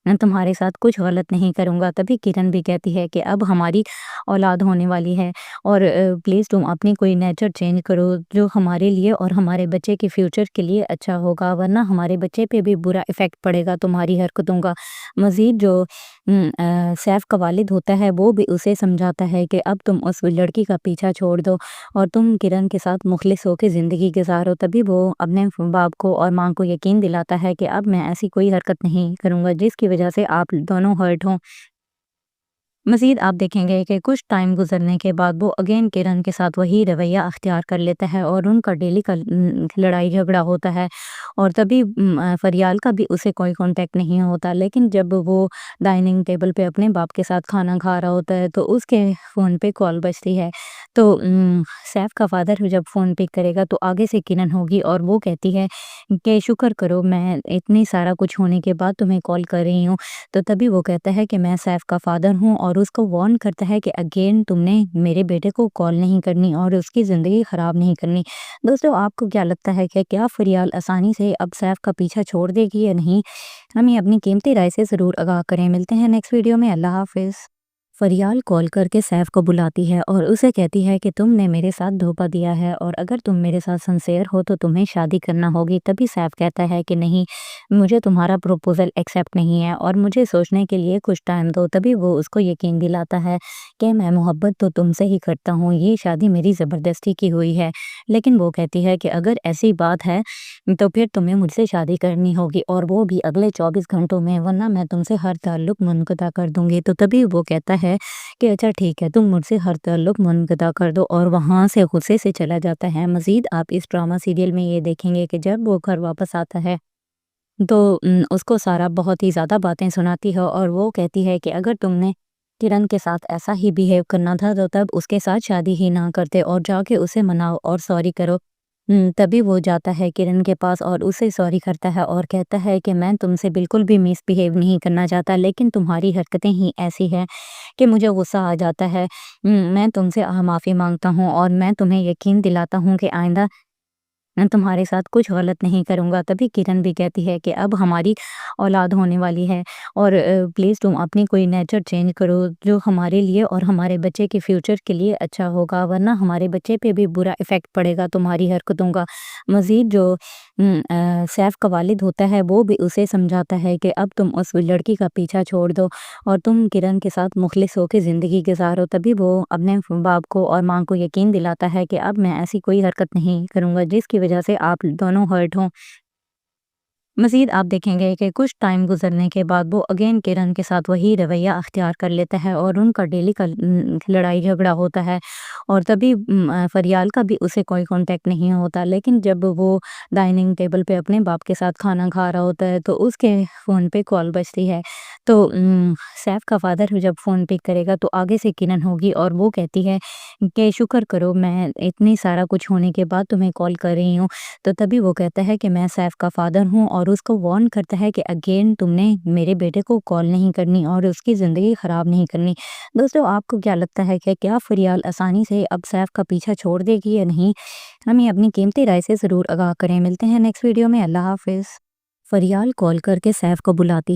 मैं तुम्हारे साथ कुछ गलत नहीं करूँगा। तभी किरण भी कहती है कि अब हमारी औलाद होने वाली है और प्लीज़ तुम अपनी कोई नेचर चेंज करो जो हमारे लिए और हमारे बच्चे के फ्यूचर के लिए अच्छा होगा, वरना हमारे बच्चे पे भी बुरा इफ़ेक्ट पड़ेगा तुम्हारी हरकतों का। मज़ीद जो सैफ का वालिद होता है वो भी उसे समझाता है कि अब तुम उस लड़की का पीछा छोड़ दो और तुम किरण के साथ मुखलिस होकर ज़िंदगी गुजारो। तभी वो अपने बाप को और माँ को यकीन दिलाता है कि अब मैं ऐसी कोई हरकत नहीं करूँगा जिसकी वजह से आप दोनों हर्ट हों। मज़ीद आप देखेंगे कि कुछ टाइम गुज़रने के बाद वो अगेन किरण के साथ वही रवैया अख्तियार कर लेता है और उनका डेली का लड़ाई झगड़ा होता है और तभी फरियाल का भी उसे कोई कांटेक्ट नहीं होता। लेकिन जब वो डाइनिंग टेबल पे अपने बाप के साथ खाना खा रहा होता है तो उसके फ़ोन पे कॉल बजती है। तो सैफ का फादर जब फ़ोन पिक करेगा तो आगे से किरण होगी और वो कहती है कि शुक्र करो मैं इतनी सारा कुछ होने के बाद तुम्हें कॉल कर रही हूँ। तो तभी वो कहता है कि मैं सैफ का फादर हूँ और उसको वार्न करता है कि अगेन तुमने मेरे बेटे को कॉल नहीं करनी और उसकी ज़िंदगी ख़राब नहीं करनी। दोस्तों आपको क्या लगता है कि क्या फरियाल आसानी से अब सैफ का पीछा छोड़ देगी या नहीं? हमें अपनी कीमती राय से ज़रूर आगाह करें। मिलते हैं नेक्स्ट वीडियो में। अल्लाह हाफ़िज़। فریال کال کر کے سیف کو بلاتی ہے اور اسے کہتی ہے کہ تم نے میرے ساتھ دھوکا دیا ہے اور اگر تم میرے ساتھ سنسیئر ہو تو تمہیں شادی کرنا ہوگی۔ تبھی سیف کہتا ہے کہ نہیں، مجھے تمہارا پروپوزل ایکسیپٹ نہیں ہے اور مجھے سوچنے کے لیے کچھ ٹائم دو۔ تبھی وہ اس کو یقین دلاتا ہے کہ میں محبت تو تم سے ہی کرتا ہوں، یہ شادی میری زبردستی کی ہوئی ہے۔ لیکن وہ کہتی ہے کہ اگر ایسی بات ہے تو پھر تمہیں مجھ سے شادی کرنی ہوگی اور وہ بھی اگلے 24 گھنٹوں میں، ورنہ میں تم سے ہر تعلق منقطع کر دوں گی۔ تو تبھی وہ کہتا ہے کہ اچھا ٹھیک ہے، تم مجھ سے ہر تعلق منقطع کر دو، اور وہاں سے غصے سے چلا جاتا ہے۔ مزید آپ اس ڈرامہ سیریل میں یہ دیکھیں گے کہ جب وہ گھر واپس آتا ہے تو اس کو سارا بہت ہی زیادہ باتیں سناتی ہے اور وہ کہتی ہے کہ اگر تم نے کرن کے ساتھ ایسا ہی بیہیو کرنا تھا تو تب اس کے ساتھ شادی ہی نہ کرتے اور جا کے اسے مناؤ اور سوری کرو۔ تبھی وہ جاتا ہے کرن کے پاس اور اسے سوری کرتا ہے اور کہتا ہے کہ میں تم سے بالکل بھی مس بیہیو نہیں کرنا چاہتا، لیکن تمہاری حرکتیں ہی ایسی ہیں کہ مجھے غصہ آ جاتا ہے۔ میں تم سے معافی مانگتا ہوں اور میں تمہیں یقین دلاتا ہوں کہ آئندہ میں تمہارے ساتھ کچھ غلط نہیں کروں گا۔ تبھی کرن بھی کہتی ہے کہ اب ہماری اولاد ہونے والی ہے اور پلیز تم اپنی کوئی نیچر چینج کرو جو ہمارے لیے اور ہمارے بچے کے فیوچر کے لیے اچھا ہوگا، ورنہ ہمارے بچے پہ بھی برا ایفیکٹ پڑے گا تمہاری حرکتوں کا۔ مزید جو سیف کا والد ہوتا ہے وہ بھی اسے سمجھاتا ہے کہ اب تم اس لڑکی کا پیچھا چھوڑ دو اور تم کرن کے ساتھ مخلص ہو کے زندگی گزارو۔ تبھی وہ اپنے باپ کو اور ماں کو یقین دلاتا ہے کہ اب میں ایسی کوئی حرکت نہیں کروں گا جس کی وجہ سے آپ دونوں ہرٹ ہوں۔ مزید آپ دیکھیں گے کہ کچھ ٹائم گزرنے کے بعد وہ اگین کرن کے ساتھ وہی رویہ اختیار کر لیتا ہے اور ان کا ڈیلی کا لڑائی جھگڑا ہوتا ہے، اور تبھی فریال کا بھی اسے کوئی کانٹیکٹ نہیں ہوتا۔ لیکن جب وہ ڈائننگ ٹیبل پہ اپنے باپ کے ساتھ کھانا کھا رہا ہوتا ہے تو اس کے فون پہ کال بجتی ہے، تو سیف کا فادر جب فون پک کرے گا تو آگے سے کرن ہوگی اور وہ کہتی ہے کہ شکر کرو، میں اتنی سارا کچھ ہونے کے بعد تمہیں کال کر رہی ہوں۔ تو تبھی وہ کہتا ہے کہ میں سیف کا فادر ہوں اور اس کو وارن کرتا ہے کہ اگین تم نے میرے بیٹے کو کال نہیں کرنی اور اس کی زندگی خراب نہیں کرنی۔ دوستو، آپ کو کیا لگتا ہے کہ کیا فریال آسانی سے اب سیف کا پیچھا چھوڑ دے گی یا نہیں؟ ہمیں اپنی قیمتی رائے سے ضرور آگاہ کریں۔ ملتے ہیں نیکسٹ ویڈیو میں۔ اللہ حافظ۔ فریال کال کر کے سیف کو بلاتی ہے